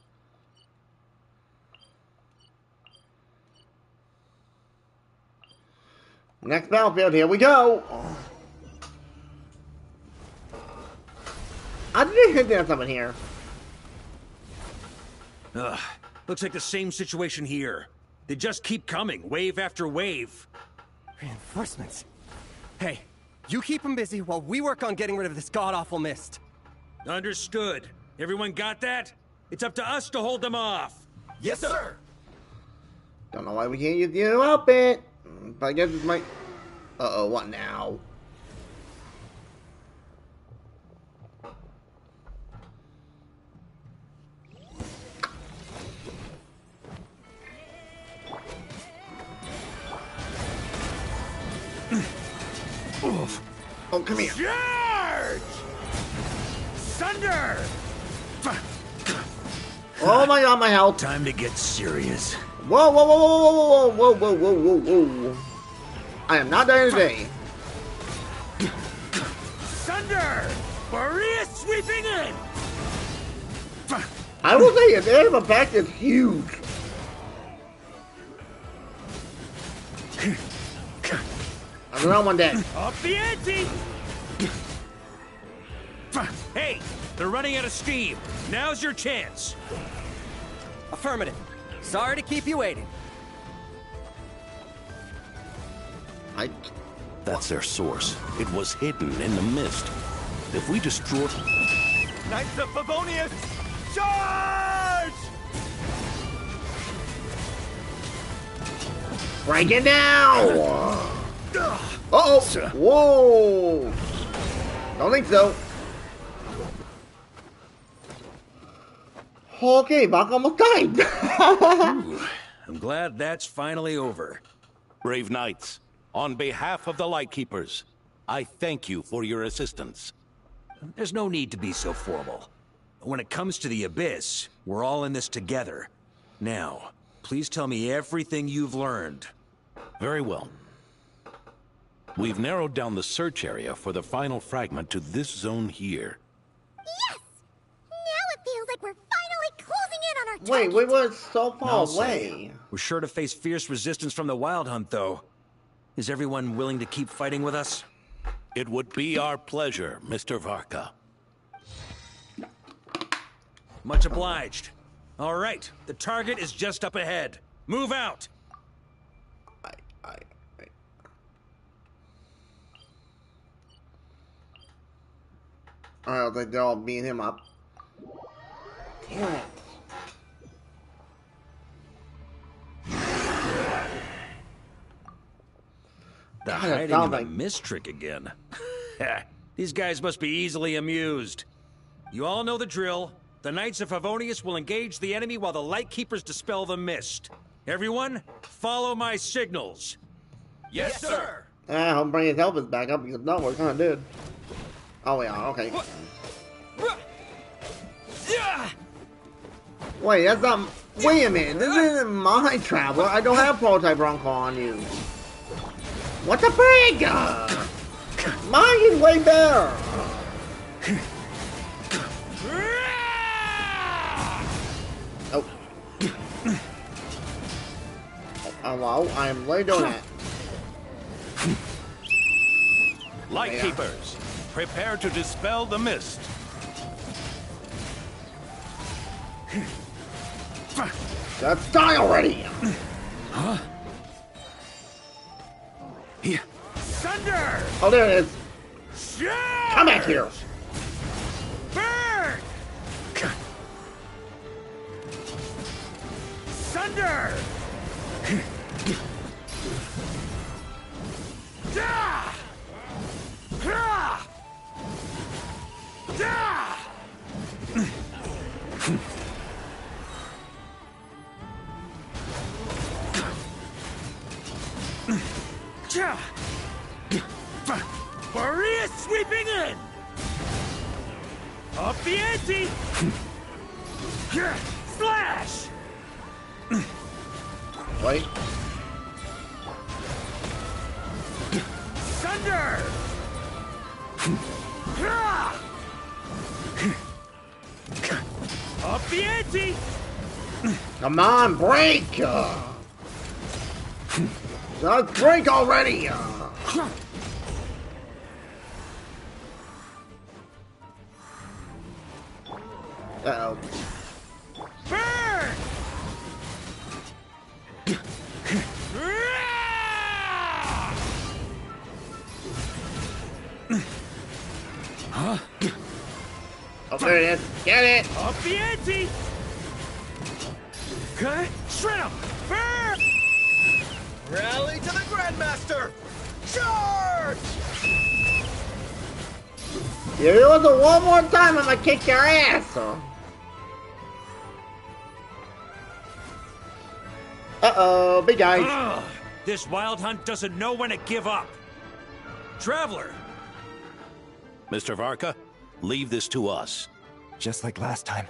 Speaker 1: Next battlefield, here we go. I didn't hit there's something here.
Speaker 5: Ugh, looks like the same situation here. They just keep coming, wave after wave.
Speaker 6: Reinforcements. Hey, you keep them busy while we work on getting rid of this god-awful mist.
Speaker 5: Understood. Everyone got that? It's up to us to hold them off.
Speaker 6: Yes, sir.
Speaker 1: Don't know why we can't use the new outfit. But I guess it's my... Uh-oh, what now? Oh, come here.
Speaker 5: Charge! Thunder!
Speaker 1: Oh my god, my health.
Speaker 5: Time to get serious.
Speaker 1: Whoa, whoa, whoa, whoa, whoa, whoa, whoa, whoa, whoa, whoa. I am not dying today.
Speaker 5: Thunder! Boreas sweeping in!
Speaker 1: I will say, the area of effect is huge. I'm around one dead.
Speaker 5: Off the ante! Hey, they're running out of steam. Now's your chance.
Speaker 6: Affirmative. Sorry to keep you waiting.
Speaker 17: That's their source. It was hidden in the mist. If we destroy...
Speaker 16: Knights of Favonius! Charge!
Speaker 1: Break it down! Uh-oh! Whoa! Don't think so. Okay, Bach almost died.
Speaker 5: I'm glad that's finally over.
Speaker 17: Brave knights, on behalf of the Lightkeepers, I thank you for your assistance.
Speaker 5: There's no need to be so formal. When it comes to the Abyss, we're all in this together. Now, please tell me everything you've learned.
Speaker 17: Very well. We've narrowed down the search area for the final fragment to this zone here.
Speaker 4: Yes! Now it feels like we're finally closing in on our target.
Speaker 1: Wait, we're so far
Speaker 5: I'll
Speaker 1: away.
Speaker 5: say, we're sure to face fierce resistance from the Wild Hunt, though. Is everyone willing to keep fighting with us?
Speaker 17: It would be our pleasure, Mr. Varka.
Speaker 5: Much obliged. All right, the target is just up ahead. Move out!
Speaker 1: I don't think they're all beating him up. Damn it.
Speaker 5: The hiding in the mist trick again. These guys must be easily amused. You all know the drill. The Knights of Favonius will engage the enemy while the Lightkeepers dispel the mist. Everyone, follow my signals.
Speaker 6: Yes, sir.
Speaker 1: I hope bring his helpers back up because no, we're kind of dead. Oh, we are. Okay. Wait, that's not. Wait a minute. This isn't my Traveler. I don't have prototype Bronco on you. What the frig? Mine is way better. Oh. Hello, I am late doing that.
Speaker 17: Lightkeepers, prepare to dispel the mist.
Speaker 1: Let's die already!
Speaker 5: Huh? Yeah. Thunder!
Speaker 1: Oh, there it is.
Speaker 5: Yeah!
Speaker 1: Come back here.
Speaker 5: Burn! Thunder! Da! Ha! Da! Boreas sweeping in! Up the ante! Slash!
Speaker 1: Wait.
Speaker 5: Thunder! Up the ante!
Speaker 1: Come on, break! Let's break already! Uh-oh.
Speaker 5: Burn! Huh?
Speaker 1: Oh, there it is. Get it!
Speaker 5: Up the ante! Okay, shred him! Burn!
Speaker 6: Rally to the Grandmaster! Charge!
Speaker 1: If it was a one more time, I'm gonna kick your ass! Uh-oh, big guys.
Speaker 5: This wild hunt doesn't know when to give up. Traveler!
Speaker 17: Mr. Varka, leave this to us.
Speaker 16: Just like last time.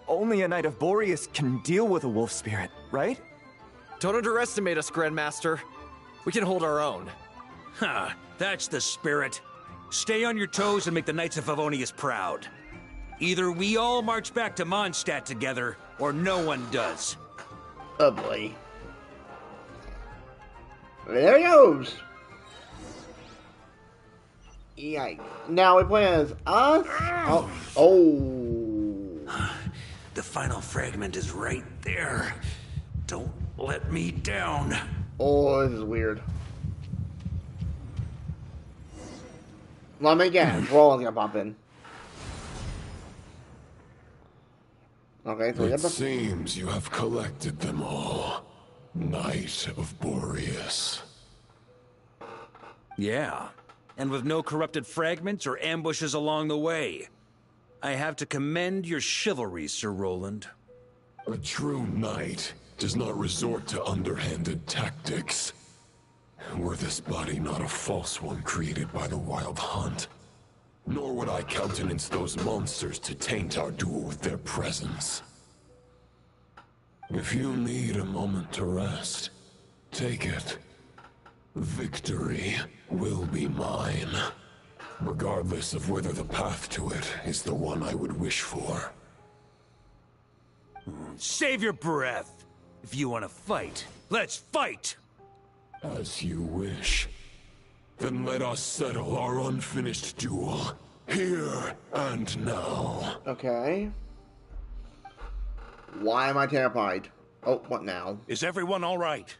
Speaker 16: Only a Knight of Boreas can deal with a wolf spirit, right?
Speaker 6: Don't underestimate us, Grandmaster. We can hold our own.
Speaker 5: Ha! That's the spirit. Stay on your toes and make the Knights of Favonius proud. Either we all march back to Mondstadt together, or no one does.
Speaker 1: Oh boy. There he goes. Yikes. Now we play as us? Oh.
Speaker 5: The final fragment is right there. Don't let me down.
Speaker 1: Oh, this is weird. Let me guess. Roland's gonna pop in. Okay, so
Speaker 7: it seems you have collected them all. Knight of Boreas.
Speaker 5: Yeah, and with no corrupted fragments or ambushes along the way. I have to commend your chivalry, Sir Roland.
Speaker 7: A true knight does not resort to underhanded tactics. Were this body not a false one created by the Wild Hunt, nor would I countenance those monsters to taint our duel with their presence. If you need a moment to rest, take it. Victory will be mine, regardless of whether the path to it is the one I would wish for.
Speaker 5: Save your breath. If you want to fight, let's fight!
Speaker 7: As you wish. Then let us settle our unfinished duel, here and now.
Speaker 1: Okay. Why am I terrified? Oh, what now?
Speaker 17: Is everyone all right?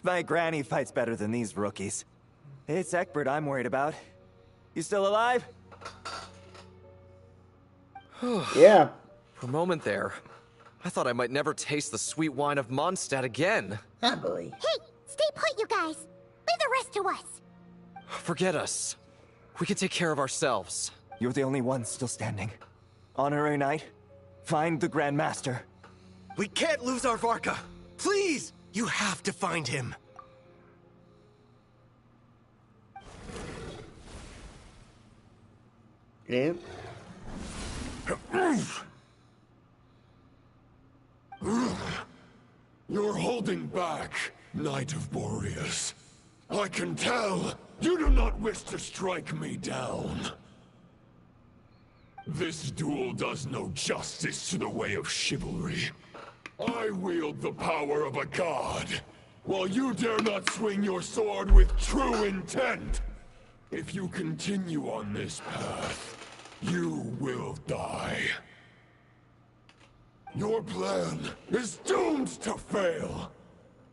Speaker 16: My granny fights better than these rookies. It's Egbert I'm worried about. You still alive?
Speaker 1: Yeah.
Speaker 6: For a moment there, I thought I might never taste the sweet wine of Mondstadt again.
Speaker 1: Happily.
Speaker 4: Hey, stay put, you guys. Leave the rest to us.
Speaker 6: Forget us. We can take care of ourselves.
Speaker 16: You're the only one still standing. Honorary Knight, find the Grandmaster.
Speaker 6: We can't lose our Varka. Please, you have to find him.
Speaker 1: Yeah.
Speaker 7: You're holding back, Knight of Boreas. I can tell you do not wish to strike me down. This duel does no justice to the way of chivalry. I wield the power of a god, while you dare not swing your sword with true intent. If you continue on this path, you will die. Your plan is doomed to fail.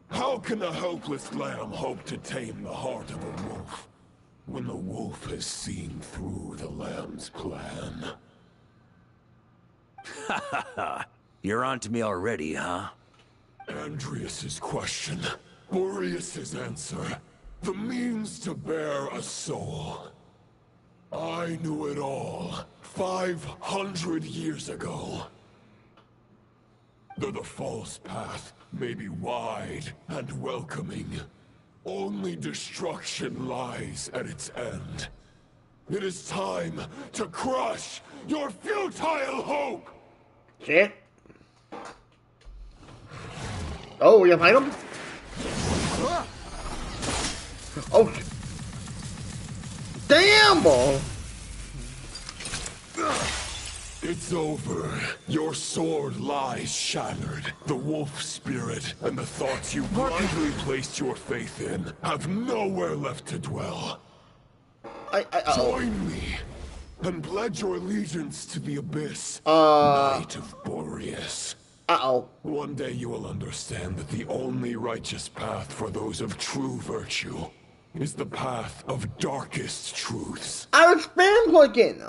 Speaker 7: How can a helpless lamb hope to tame the heart of a wolf when the wolf has seen through the lamb's plan?
Speaker 5: Ha ha ha. You're on to me already, huh?
Speaker 7: Andreas's question, Boreas's answer, the means to bear a soul. I knew it all 500 years ago. Though the false path may be wide and welcoming, only destruction lies at its end. It is time to crush your futile hope!
Speaker 1: Shit. Oh, we gonna fight him? Oh, damn, ball.
Speaker 7: It's over. Your sword lies shattered. The wolf spirit and the thoughts you blindly placed your faith in have nowhere left to dwell. Join me and pledge your allegiance to the abyss, Knight of Boreas. One day you will understand that the only righteous path for those of true virtue is the path of darkest truths.
Speaker 1: I was spam clicking.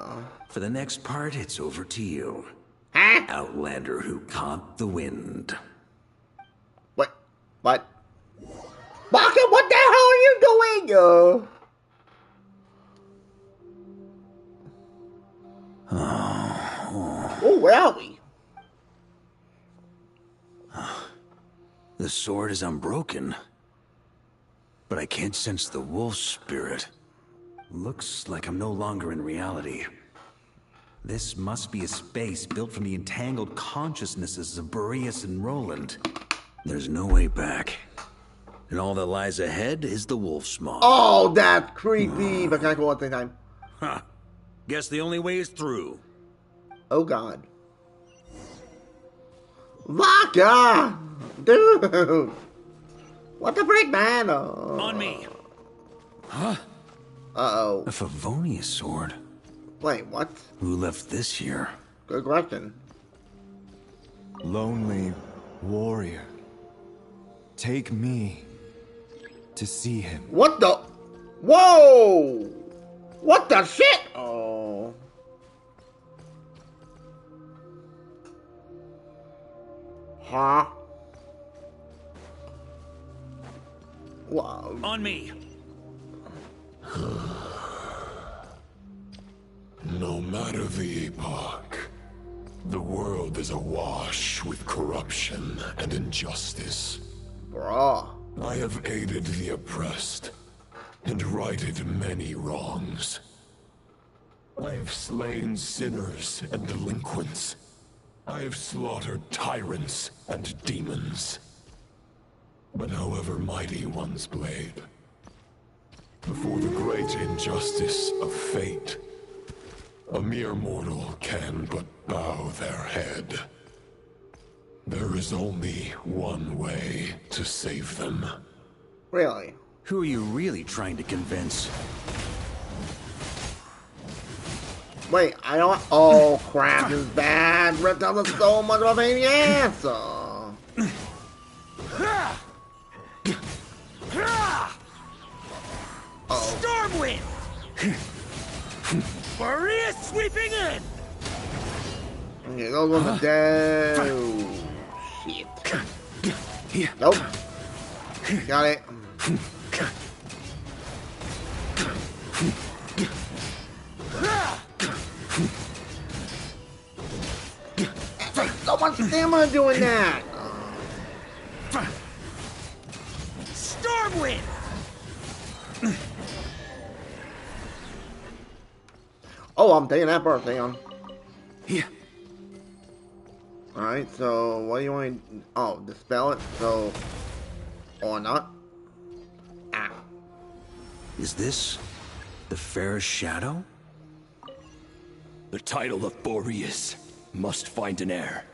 Speaker 5: For the next part, it's over to you. Outlander who caught the wind.
Speaker 1: What? Baka, what the hell are you doing? Oh, where are we?
Speaker 5: The sword is unbroken, but I can't sense the wolf spirit. Looks like I'm no longer in reality. This must be a space built from the entangled consciousnesses of Boreas and Roland. There's no way back. And all that lies ahead is the wolf's maw.
Speaker 1: Oh, that's creepy, but can I go at the same time?
Speaker 5: Huh. Guess the only way is through.
Speaker 1: Oh, God. Vodka! Dude! What the freak, man?
Speaker 5: On me! Huh?
Speaker 1: Uh-oh.
Speaker 5: A Favonius sword.
Speaker 1: Wait, what?
Speaker 5: Who left this here?
Speaker 1: Good question.
Speaker 14: Lonely warrior. Take me to see him.
Speaker 1: What the? Whoa! What the shit? Oh. Huh? Wow.
Speaker 5: On me!
Speaker 7: No matter the epoch, the world is awash with corruption and injustice.
Speaker 1: Bruh.
Speaker 7: I have aided the oppressed and righted many wrongs. I have slain sinners and delinquents. I have slaughtered tyrants and demons. But however mighty one's blade, before the great injustice of fate, a mere mortal can but bow their head. There is only one way to save them.
Speaker 1: Really?
Speaker 5: Who are you really trying to convince?
Speaker 1: Wait, I don't. Oh, crap, this is bad. Reptile is so much of a pain in the ass.
Speaker 5: Stormwind! Boreas sweeping in!
Speaker 1: Okay, those ones are dead. Oh, shit. Nope. Got it. That's like so much stamina doing that.
Speaker 5: Stormwind!
Speaker 1: Oh, I'm taking that birthday on.
Speaker 5: Yeah.
Speaker 1: Alright, so what do you want to... Oh, dispel it, so... Or not. Ah.
Speaker 5: Is this the fairest shadow?
Speaker 18: The title of Boreas must find an heir.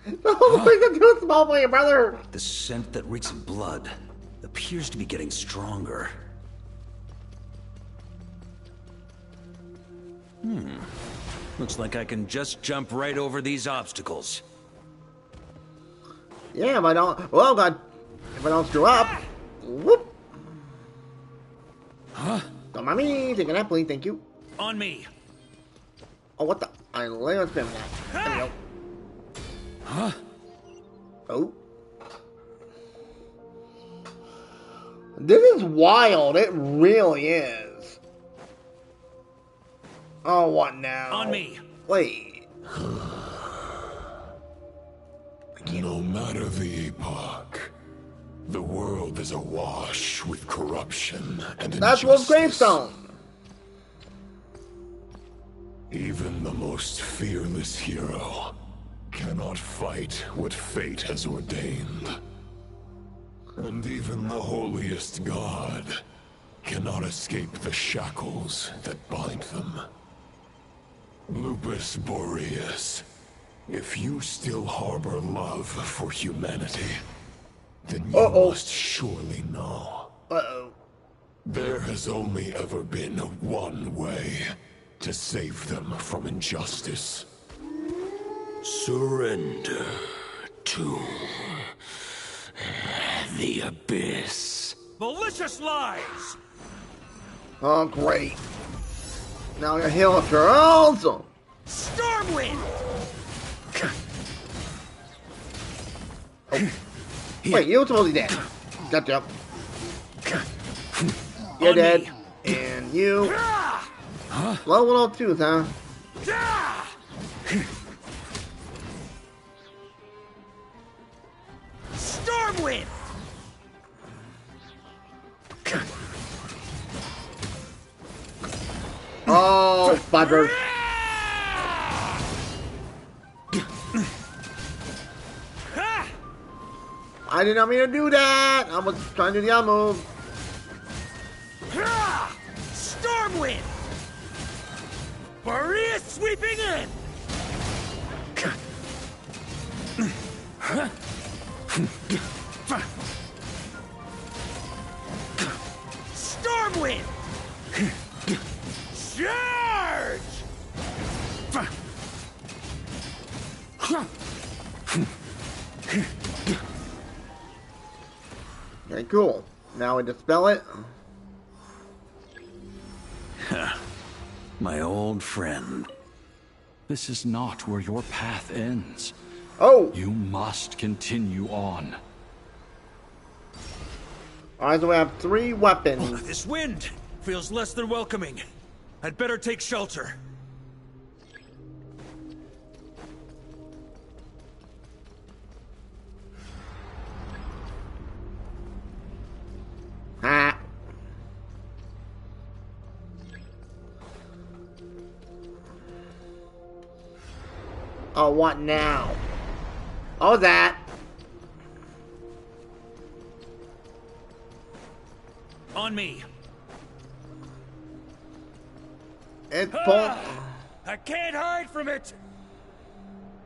Speaker 1: No, please too small for your brother.
Speaker 5: The scent that reeks of blood appears to be getting stronger. Looks like I can just jump right over these obstacles.
Speaker 1: Yeah, if I don't... Well, God. If I don't screw up... Whoop!
Speaker 5: Huh?
Speaker 1: Don't mind me. Take a nap, please. Thank you.
Speaker 5: On me.
Speaker 1: Oh, what the... I lay on spam that. There we go.
Speaker 5: Huh?
Speaker 1: Oh. This is wild. It really is. Oh, what now?
Speaker 5: On me.
Speaker 1: Wait.
Speaker 7: No matter the epoch, the world is awash with corruption and injustice.
Speaker 1: That's Wolf's gravestone.
Speaker 7: Even the most fearless hero cannot fight what fate has ordained. And even the holiest god cannot escape the shackles that bind them. Lupus Boreas, if you still harbor love for humanity, then you must surely know. There has only ever been one way to save them from injustice. Surrender to the abyss.
Speaker 5: Malicious lies!
Speaker 1: Oh, great. Now you're healing girls.
Speaker 5: Stormwind!
Speaker 1: Oh. Wait, you were supposed to be dead. Gotcha. You're dead. And you... Low little tooth, huh?
Speaker 5: Stormwind!
Speaker 1: Oh, bugger. I did not mean to do that. I was trying to do the other move.
Speaker 5: Stormwind! Boreas sweeping in! Stormwind! Charge!
Speaker 1: Okay, cool. Now we dispel it.
Speaker 5: My old friend.
Speaker 3: This is not where your path ends.
Speaker 1: Oh!
Speaker 3: You must continue on.
Speaker 1: Alright, so we have 3 weapons.
Speaker 5: This wind feels less than welcoming. I'd better take shelter.
Speaker 1: Ha! Oh, what now? Oh, that.
Speaker 5: On me.
Speaker 1: It's full.
Speaker 5: I can't hide from it.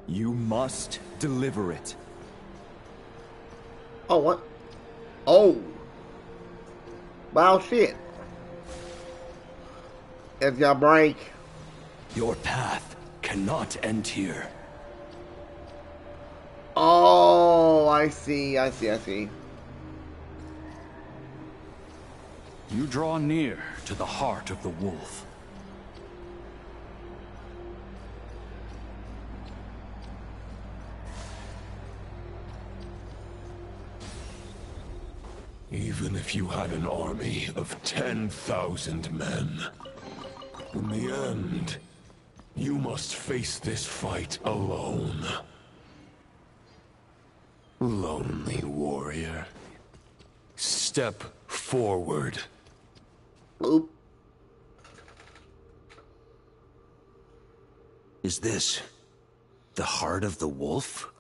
Speaker 14: You must deliver it.
Speaker 1: Oh, what? Oh. Wow, shit. It's gonna break.
Speaker 18: Your path cannot end here.
Speaker 1: Oh, I see, I see, I see.
Speaker 3: You draw near to the heart of the wolf.
Speaker 7: Even if you had an army of 10,000 men, in the end, you must face this fight alone. Lonely warrior. Step forward.
Speaker 1: Oop.
Speaker 5: Is this the heart of the wolf?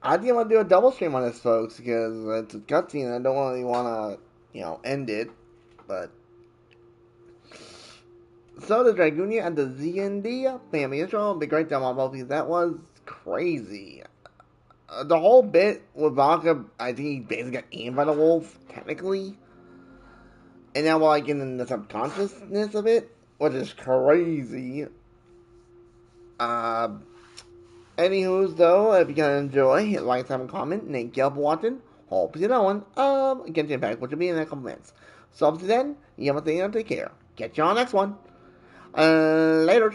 Speaker 1: I didn't want to do a double stream on this, folks, because it's a cutscene and I don't really want to, end it. But so the Dragunia and the ZND family Israel, big great time on both these. That was crazy. The whole bit with Valka, I think he basically got eaten by the wolf, technically. And now, in the subconsciousness of it, which is crazy. Anywho's though, if you can enjoy, hit like, subscribe, comment. Thank you for watching. Hope to see you on Genshin Impact, which will be in the couple minutes. So up to then, you have a thing and take care. Catch you on the next one. Later.